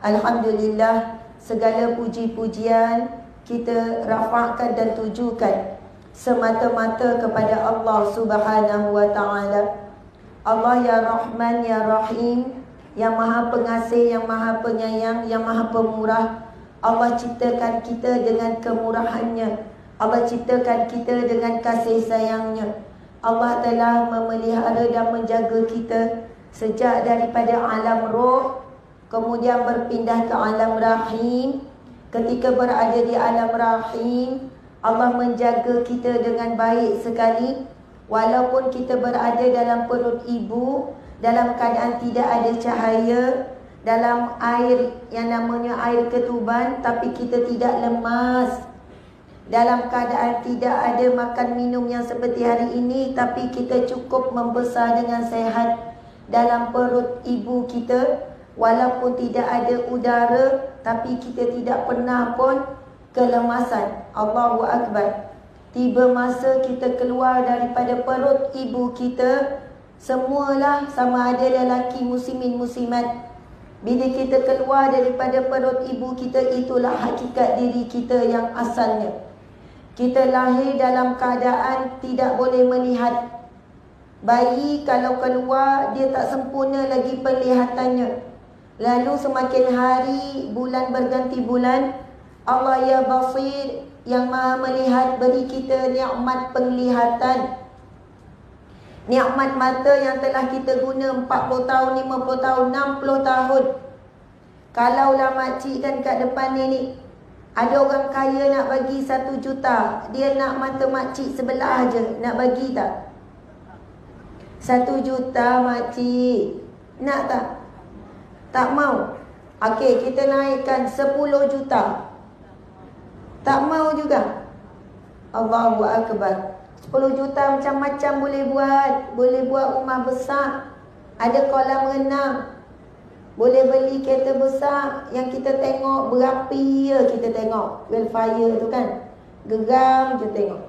Alhamdulillah, segala puji-pujian kita rafa'kan dan tujukan semata-mata kepada Allah Subhanahu wa ta'ala. Allah ya Rahman ya Rahim, yang maha pengasih, yang maha penyayang, yang maha pemurah. Allah ciptakan kita dengan kemurahannya, Allah ciptakan kita dengan kasih sayangnya. Allah telah memelihara dan menjaga kita sejak daripada alam roh, kemudian berpindah ke alam rahim. Ketika berada di alam rahim, Allah menjaga kita dengan baik sekali. Walaupun kita berada dalam perut ibu, dalam keadaan tidak ada cahaya, dalam air yang namanya air ketuban, tapi kita tidak lemas. Dalam keadaan tidak ada makan minum yang seperti hari ini, tapi kita cukup membesar dengan sehat dalam perut ibu kita. Walaupun tidak ada udara, tapi kita tidak pernah pun kelemasan. Allahu Akbar. Tiba masa kita keluar daripada perut ibu kita, semualah sama ada lelaki muslimin muslimat. Bila kita keluar daripada perut ibu kita, itulah hakikat diri kita yang asalnya. Kita lahir dalam keadaan tidak boleh melihat. Bayi kalau keluar, dia tak sempurna lagi penglihatannya. Lalu semakin hari, bulan berganti bulan, Allah ya Basir, yang maha melihat, beri kita nikmat penglihatan. Nikmat mata yang telah kita guna 40 tahun, 50 tahun, 60 tahun. Kalaulah makcik kan kat depan ni, ada orang kaya nak bagi 1 juta, dia nak mata makcik sebelah je, nak bagi tak? 1 juta makcik, nak tak? Tak mau. Okey, kita naikkan 10 juta. Tak mau juga. Allahu Akbar. 10 juta macam-macam boleh buat. Boleh buat rumah besar, ada kolam renang, boleh beli kereta besar yang kita tengok berapi je, kita tengok wildfire tu kan, geram je tengok.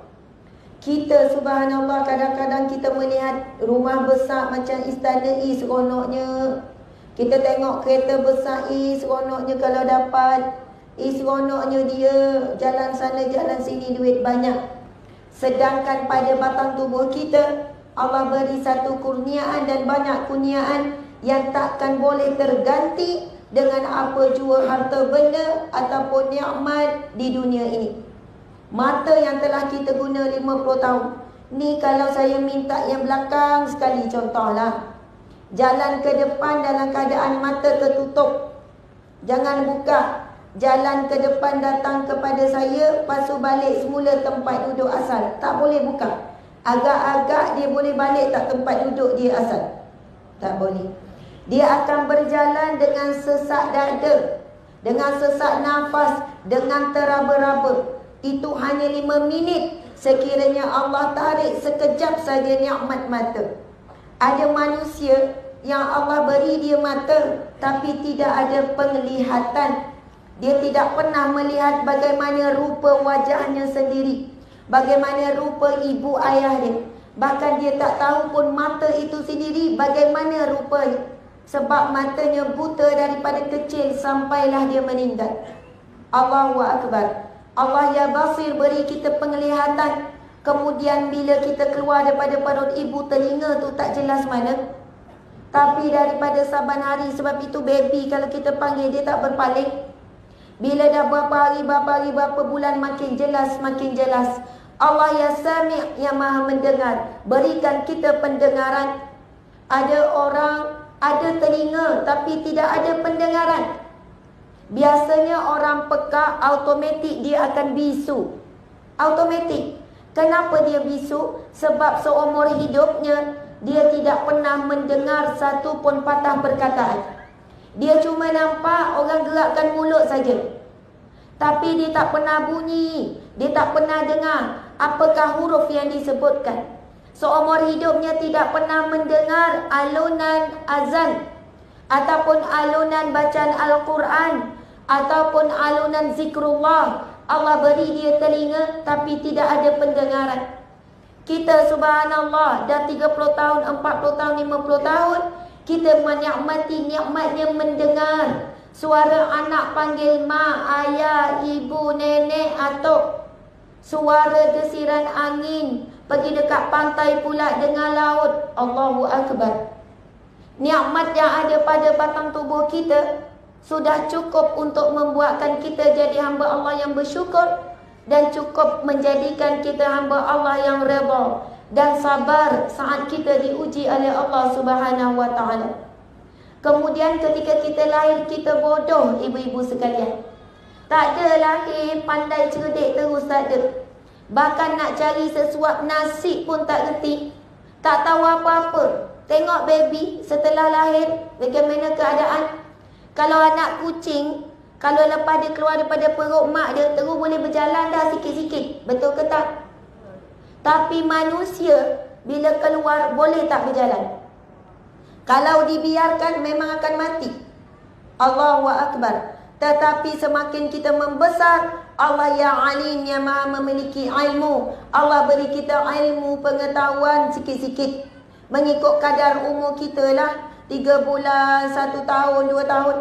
Kita subhanallah, kadang-kadang kita melihat rumah besar macam istana, seronoknya. Kita tengok kereta besar, seronoknya kalau dapat. Seronoknya dia jalan sana jalan sini, duit banyak. Sedangkan pada batang tubuh kita, Allah beri satu kurniaan dan banyak kurniaan yang takkan boleh terganti dengan apa jua harta benda ataupun nikmat di dunia ini. Mata yang telah kita guna 50 tahun. Ni kalau saya minta yang belakang sekali contohlah. Jalan ke depan dalam keadaan mata tertutup, jangan buka. Jalan ke depan datang kepada saya, pasu balik semula tempat duduk asal, tak boleh buka. Agak-agak dia boleh balik tak tempat duduk dia asal, tak boleh. Dia akan berjalan dengan sesak dada, dengan sesak nafas, dengan teraba-raba. Itu hanya 5 minit sekiranya Allah tarik sekejap saja nikmat mata. Ada manusia yang Allah beri dia mata, tapi tidak ada penglihatan. Dia tidak pernah melihat bagaimana rupa wajahnya sendiri, bagaimana rupa ibu ayah dia. Bahkan dia tak tahu pun mata itu sendiri bagaimana rupanya, sebab matanya buta daripada kecil sampailah dia meninggal. Allahu Akbar. Allah ya Basir beri kita penglihatan. Kemudian bila kita keluar daripada perut ibu, telinga tu tak jelas mana, tapi daripada saban hari. Sebab itu baby kalau kita panggil dia tak berpaling. Bila dah berapa hari, berapa bulan, makin jelas, makin jelas. Allah ya Sami', yang maha mendengar, berikan kita pendengaran. Ada orang ada telinga tapi tidak ada pendengaran. Biasanya orang peka, automatik dia akan bisu. Automatik. Kenapa dia bisu? Sebab seumur hidupnya dia tidak pernah mendengar satu pun patah perkataan. Dia cuma nampak orang gerakkan mulut saja, tapi dia tak pernah bunyi, dia tak pernah dengar apakah huruf yang disebutkan. Seumur hidupnya tidak pernah mendengar alunan azan, ataupun alunan bacaan Al-Quran, ataupun alunan zikrullah. Allah beri dia telinga tapi tidak ada pendengaran. Kita subhanallah dah 30 tahun, 40 tahun, 50 tahun, kita menikmati nikmatnya mendengar. Suara anak panggil mak, ayah, ibu, nenek, atuk. Suara desiran angin. Pergi dekat pantai pula dengar laut. Allahu Akbar. Nikmat yang ada pada batang tubuh kita sudah cukup untuk membuatkan kita jadi hamba Allah yang bersyukur, dan cukup menjadikan kita hamba Allah yang redha dan sabar saat kita diuji oleh Allah Subhanahu wa taala. Kemudian ketika kita lahir, kita bodoh, ibu-ibu sekalian. Tak ada lahir pandai cerdik terus, tak ada. Bahkan nak cari sesuap nasi pun tak reti, tak tahu apa-apa. Tengok baby setelah lahir, bagaimana keadaan. Kalau anak kucing, kalau lepas dia keluar daripada perut mak dia, terus boleh berjalan dah sikit-sikit. Betul ke tak? Tapi manusia bila keluar boleh tak berjalan? Kalau dibiarkan memang akan mati. Allahu Akbar. Tetapi semakin kita membesar, Allah yang alim, yang maha memiliki ilmu, Allah beri kita ilmu, pengetahuan sikit-sikit. Mengikut kadar umur kita lah, 3 bulan, 1 tahun, 2 tahun.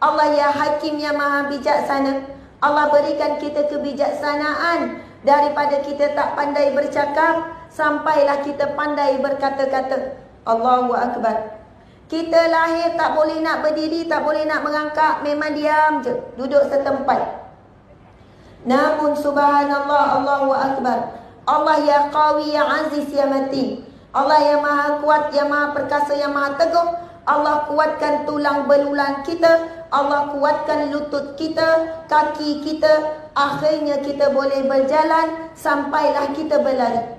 Allah yang hakim, yang maha bijaksana. Allah berikan kita kebijaksanaan. Daripada kita tak pandai bercakap, sampailah kita pandai berkata-kata. Allahu Akbar. Kita lahir tak boleh nak berdiri, tak boleh nak merangkak, memang diam je, duduk setempat. Namun subhanallah, Allahu Akbar. Allah yang qawi, yang aziz, yang matin. Allah yang maha kuat, yang maha perkasa, yang maha teguh. Allah kuatkan tulang belulang kita, Allah kuatkan lutut kita, kaki kita. Akhirnya kita boleh berjalan, sampailah kita berlari.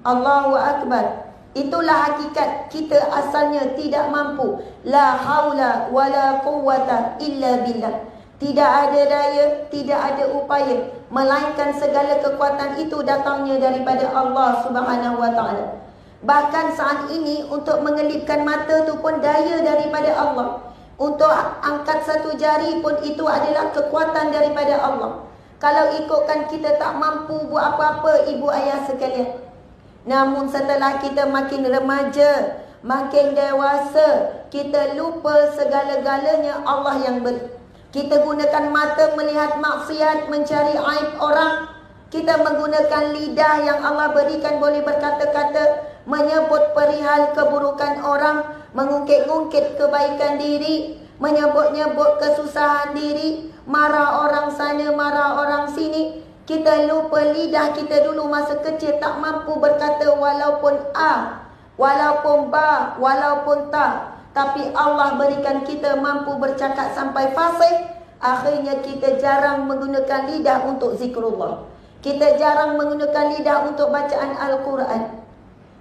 Allahu Akbar. Itulah hakikat kita asalnya tidak mampu. La haula wa la quwwata illa billah. Tidak ada daya, tidak ada upaya, melainkan segala kekuatan itu datangnya daripada Allah Subhanahu wa taala. Bahkan saat ini untuk mengelipkan mata tu pun daya daripada Allah. Untuk angkat satu jari pun itu adalah kekuatan daripada Allah. Kalau ikutkan kita tak mampu buat apa-apa, ibu ayah sekalian. Namun setelah kita makin remaja, makin dewasa, kita lupa segala-galanya Allah yang beri. Kita gunakan mata melihat maksiat, mencari aib orang. Kita menggunakan lidah yang Allah berikan boleh berkata-kata, menyebut perihal keburukan orang, mengungkit-ungkit kebaikan diri, menyebut-nyebut kesusahan diri, marah orang sana, marah orang sini. Kita lupa lidah kita dulu masa kecil tak mampu berkata walaupun A, walaupun Ba, walaupun Ta. Tapi Allah berikan kita mampu bercakap sampai fasih. Akhirnya kita jarang menggunakan lidah untuk zikrullah. Kita jarang menggunakan lidah untuk bacaan Al-Quran.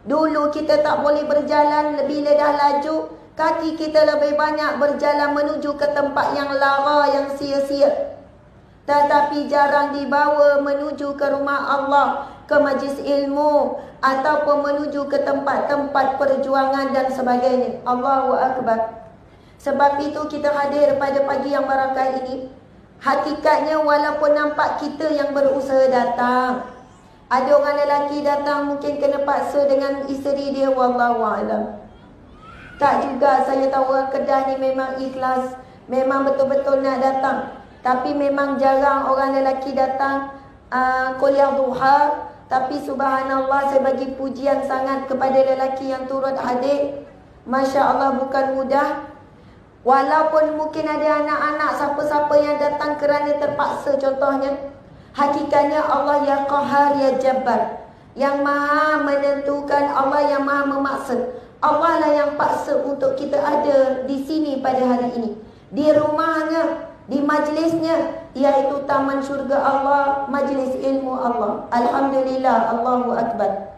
Dulu kita tak boleh berjalan, bila dah laju, kaki kita lebih banyak berjalan menuju ke tempat yang lara, yang sia-sia. Tetapi jarang dibawa menuju ke rumah Allah, ke majlis ilmu, ataupun menuju ke tempat-tempat perjuangan dan sebagainya. Allahu Akbar. Sebab itu kita hadir pada pagi yang barakah ini. Hakikatnya walaupun nampak kita yang berusaha datang, ada orang lelaki datang mungkin kena paksa dengan isteri dia, wallahualam. Tak juga, saya tahu orang Kedah ni memang ikhlas, memang betul-betul nak datang. Tapi memang jarang orang lelaki datang kuliah duha. Tapi subhanallah, saya bagi pujian sangat kepada lelaki yang turut hadir. Masya Allah, bukan mudah. Walaupun mungkin ada anak-anak, siapa-siapa yang datang kerana terpaksa contohnya. Hakikatnya Allah ya Qahar, ya Jabbar, yang maha menentukan, Allah yang maha memaksa. Allah lah yang paksa untuk kita ada di sini pada hari ini, di rumahnya, di majlisnya, iaitu taman syurga Allah, majlis ilmu Allah. Alhamdulillah, Allahu Akbar.